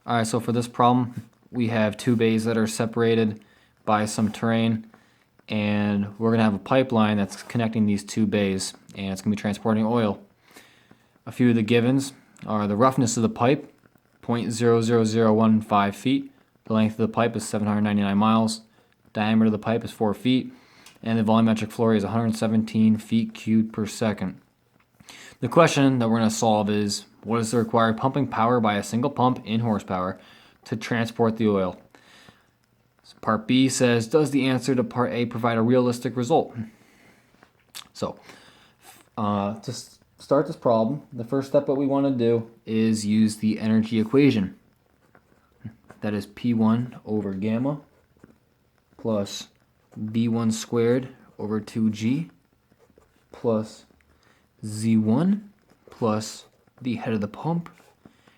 Alright, so for this problem, we have two bays that are separated by some terrain, and we're going to have a pipeline that's connecting these two bays, and it's going to be transporting oil. A few of the givens are the roughness of the pipe, 0.00015 feet. The length of the pipe is 799 miles. Diameter of the pipe is 4 feet. And the volumetric flow rate is 117 feet cubed per second. The question that we're going to solve is, what is the required pumping power by a single pump in horsepower to transport the oil? So part B says, does the answer to part A provide a realistic result? So, to start this problem, the first step that we want to do is use the energy equation. That is P1 over gamma plus V1 squared over 2G plus Z1 plus the head of the pump,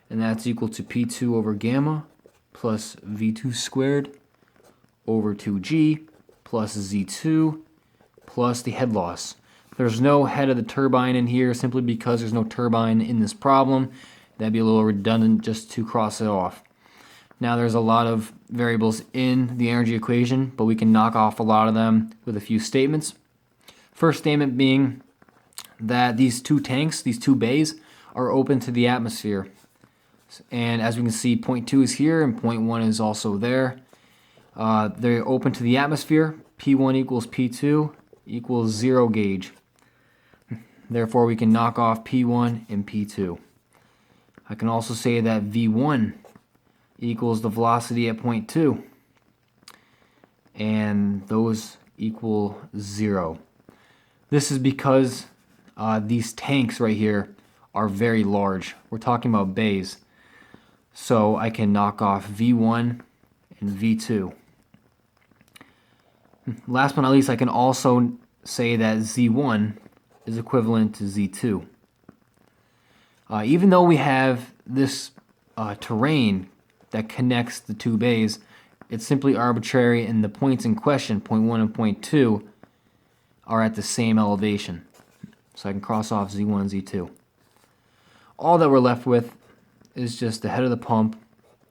and that's equal to P2 over gamma plus V2 squared over 2G plus Z2 plus the head loss. There's no head of the turbine in here simply because there's no turbine in this problem. That'd be a little redundant just to cross it off. Now there's a lot of variables in the energy equation, but we can knock off a lot of them with a few statements. First statement being that these two tanks, these two bays, are open to the atmosphere. And as we can see, point 2 is here and point 1 is also there. They're open to the atmosphere. P1 equals P2 equals 0 gauge. Therefore, we can knock off P1 and P2. I can also say that V1 equals the velocity at point 2. And those equal 0. This is because these tanks right here are very large. We're talking about bays. So I can knock off V1 and V2. Last but not least, I can also say that Z1 is equivalent to Z2. Even though we have this terrain that connects the two bays, it's simply arbitrary, and the points in question, point 1 and point 2, are at the same elevation. So I can cross off Z1 and Z2. All that we're left with is just the head of the pump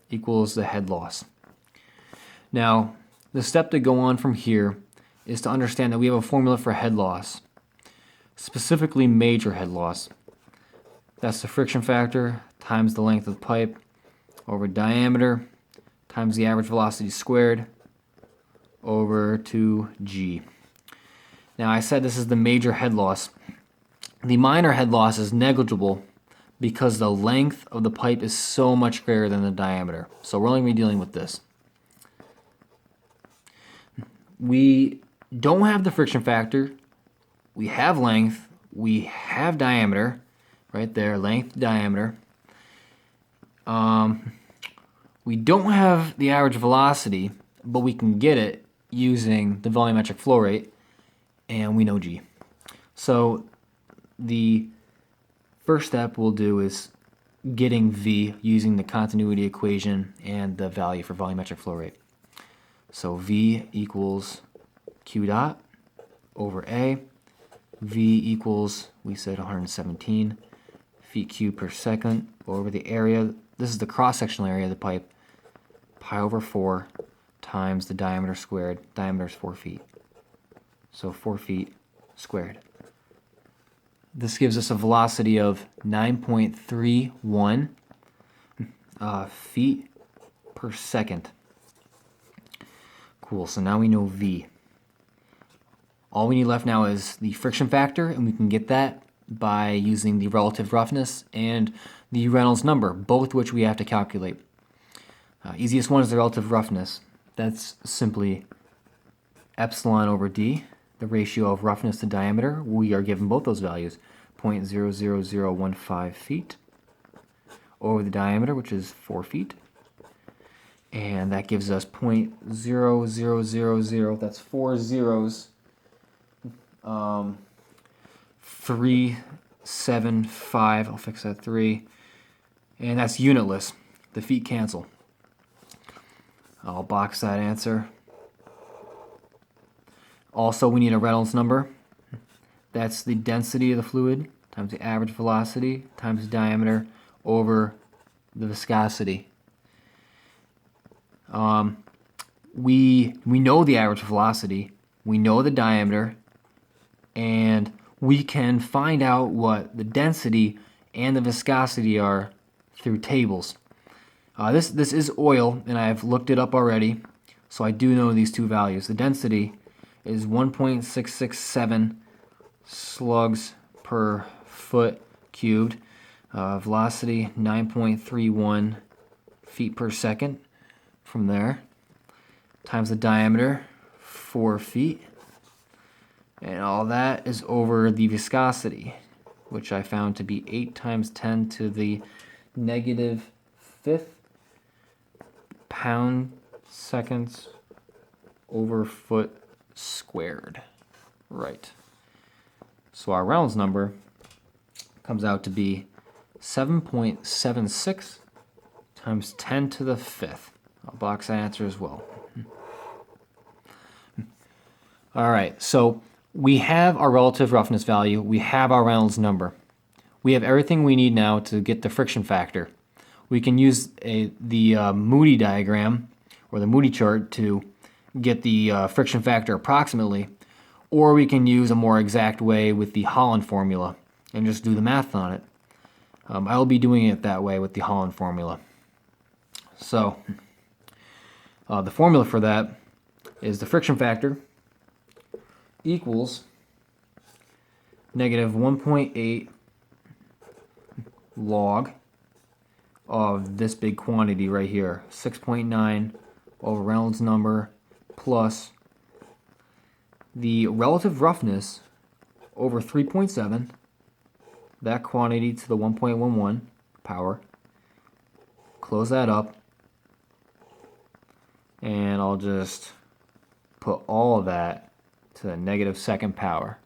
equals the head loss. Now, the step to go on from here is to understand that we have a formula for head loss, specifically major head loss. That's the friction factor times the length of the pipe over diameter times the average velocity squared over 2G. Now, I said this is the major head loss. The minor head loss is negligible because the length of the pipe is so much greater than the diameter. So we're only going to be dealing with this. We don't have the friction factor. We have length. We have diameter. Right there, length, diameter. We don't have the average velocity, but we can get it using the volumetric flow rate, and we know G. So the first step we'll do is getting V using the continuity equation and the value for volumetric flow rate. So V equals Q dot over A. V equals, we said 117 feet cubed per second over the area. This is the cross-sectional area of the pipe. Pi over 4 times the diameter squared. Diameter is 4 feet. So 4 feet squared. This gives us a velocity of 9.31 feet per second. Cool, so now we know V. All we need left now is the friction factor, and we can get that by using the relative roughness and the Reynolds number, both which we have to calculate. Easiest one is the relative roughness. That's simply epsilon over d, the ratio of roughness to diameter. We are given both those values, 0.00015 feet over the diameter, which is 4 feet. And that gives us 0.0000, that's 4 zeros, 375, I'll fix that 3, and that's unitless. The feet cancel. I'll box that answer. Also, we need a Reynolds number. That's the density of the fluid times the average velocity times the diameter over the viscosity. We know the average velocity, we know the diameter, and we can find out what the density and the viscosity are through tables. This is oil, and I've looked it up already, so I do know these two values. The density is 1.667 slugs per foot cubed. Velocity 9.31 feet per second from there, times the diameter 4 feet, and all that is over the viscosity, which I found to be 8 times 10 to the negative 5th pound seconds over foot squared. Right. So our Reynolds number comes out to be 7.76 times 10 to the 5th. I'll box that answer as well. All right, so we have our relative roughness value. We have our Reynolds number. We have everything we need now to get the friction factor. We can use the Moody diagram or the Moody chart to get the friction factor approximately, or we can use a more exact way with the Holland formula and just do the math on it. I'll be doing it that way with the Holland formula. So the formula for that is the friction factor equals negative 1.8 log of this big quantity right here, 6.9 over Reynolds number, plus the relative roughness over 3.7, that quantity to the 1.11 power. Close that up, and I'll just put all of that to the negative second power.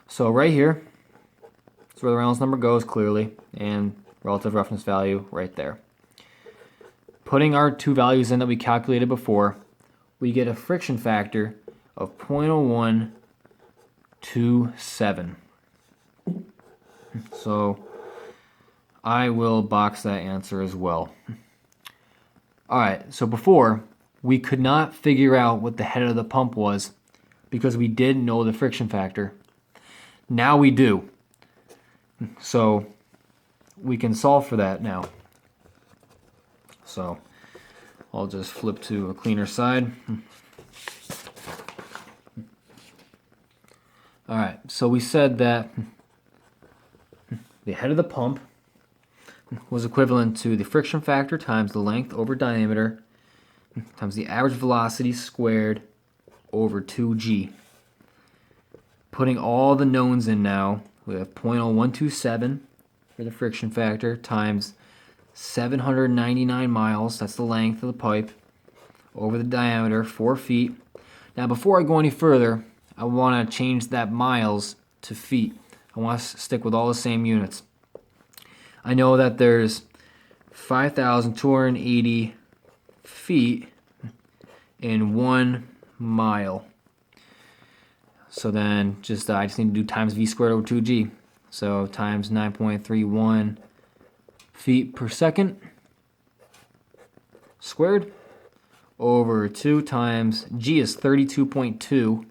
So right here, that's where the Reynolds number goes clearly, and relative roughness value right there. Putting our two values in that we calculated before, we get a friction factor of 0.0127. So I will box that answer as well. Alright, so before, we could not figure out what the head of the pump was because we didn't know the friction factor. Now we do. So we can solve for that now. So I'll just flip to a cleaner side. Alright, so we said that the head of the pump was equivalent to the friction factor times the length over diameter times the average velocity squared over 2g. Putting all the knowns in now, we have 0.0127 for the friction factor times 799 miles, that's the length of the pipe, over the diameter, 4 feet. Now before I go any further, I want to change that miles to feet. I want to stick with all the same units. I know that there's 5,280 feet in 1 mile. So then I just need to do times v squared over 2g. So times 9.31 feet per second squared over 2 times g is 32.2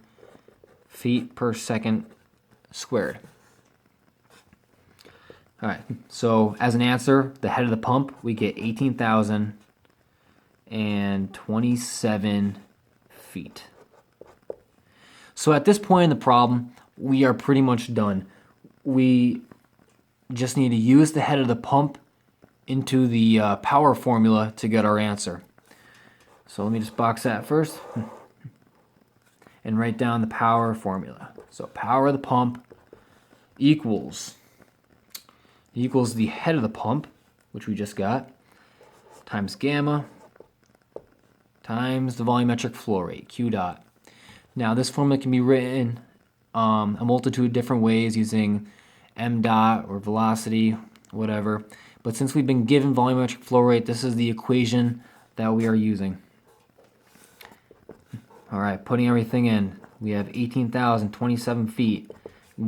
feet per second squared. Alright, so as an answer, the head of the pump, we get 18,027 feet. So at this point in the problem, we are pretty much done. We just need to use the head of the pump into the power formula to get our answer. So let me just box that first and write down the power formula. So power of the pump equals the head of the pump, which we just got, times gamma times the volumetric flow rate, Q dot. Now this formula can be written a multitude of different ways using m dot or velocity, whatever. But since we've been given volumetric flow rate, this is the equation that we are using. Alright, putting everything in, we have 18,027 feet.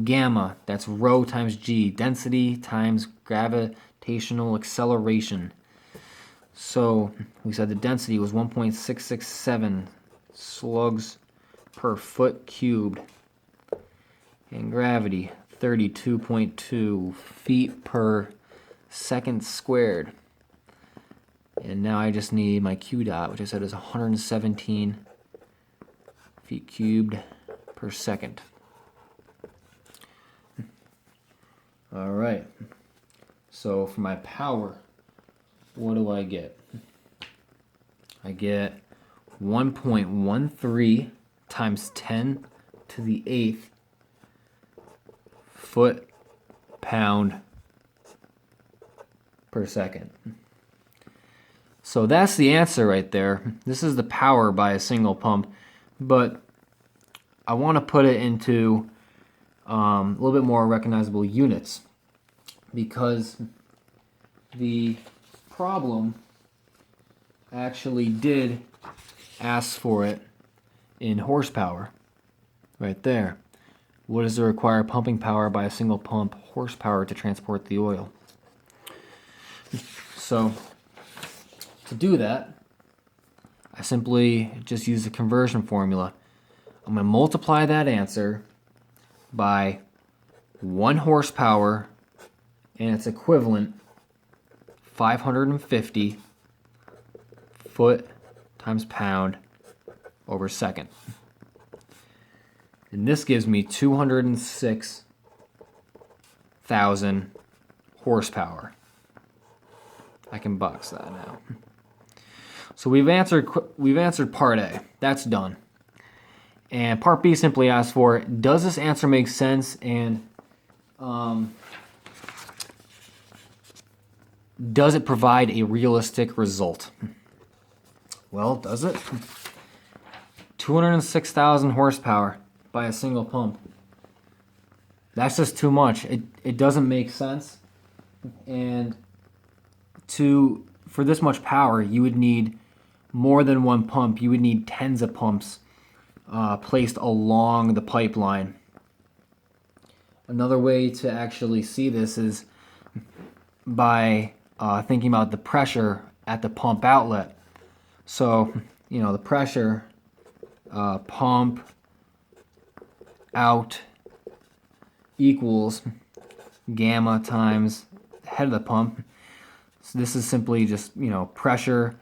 Gamma, that's rho times g, density times gravitational acceleration. So we said the density was 1.667 slugs per foot cubed. And gravity, 32.2 feet per second squared. And now I just need my Q dot, which I said is 117 feet cubed per second. All right. So for my power, what do I get? I get 1.13 times 10 to the 8th foot pound per second. So that's the answer right there. This is the power by a single pump, but I want to put it into a little bit more recognizable units, because the problem actually did ask for it in horsepower right there. What is the required pumping power by a single pump horsepower to transport the oil? So to do that, I simply just use the conversion formula. I'm going to multiply that answer by 1 horsepower and its equivalent, 550 foot times pound over second. And this gives me 206,000 horsepower. I can box that now. So we've answered part A. That's done. And part B simply asks for, does this answer make sense, and does it provide a realistic result? Well, does it? 206,000 horsepower by a single pump. That's just too much. It doesn't make sense. And for this much power, you would need more than one pump. You would need tens of pumps placed along the pipeline. Another way to actually see this is by thinking about the pressure at the pump outlet. So, the pressure, pump out equals gamma times head of the pump. So this is simply just, pressure,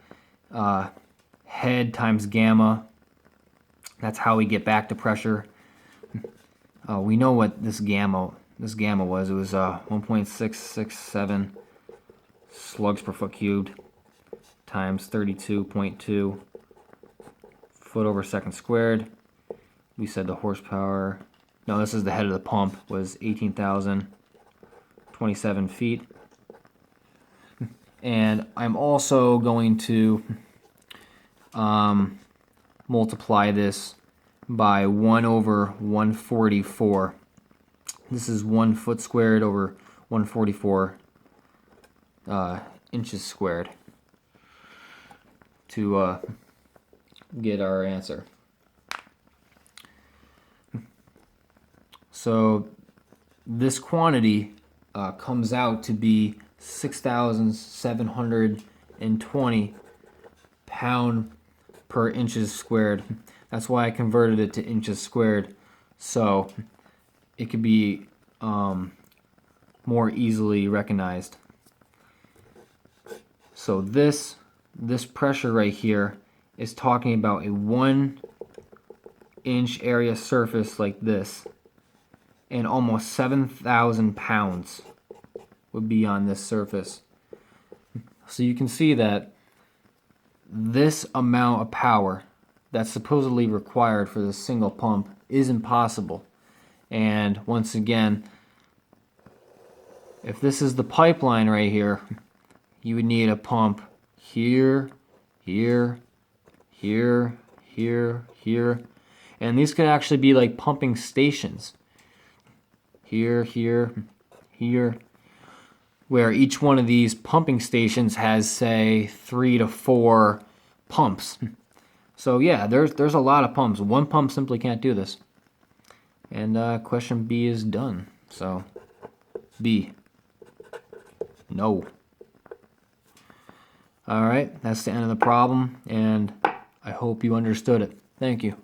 head times gamma. That's how we get back to pressure. We know what this gamma was. It was 1.667 slugs per foot cubed times 32.2 foot over second squared. We said the horsepower, no, this is the head of the pump, was 18,027 feet. And I'm also going to multiply this by 1 over 144. This is 1 foot squared over 144 inches squared to get our answer. So this quantity comes out to be 6,720 pound per inches squared. That's why I converted it to inches squared, so it could be more easily recognized. So this pressure right here is talking about a 1 inch area surface like this, and almost 7,000 pounds would be on this surface. So you can see that this amount of power that's supposedly required for this single pump is impossible. And once again, if this is the pipeline right here, you would need a pump here, here, here, here, here. And these could actually be like pumping stations. Here, here, here. Where each one of these pumping stations has, say, 3 to 4 pumps. So yeah, there's a lot of pumps. One pump simply can't do this. And question B is done. So B. No. All right, that's the end of the problem, and I hope you understood it. Thank you.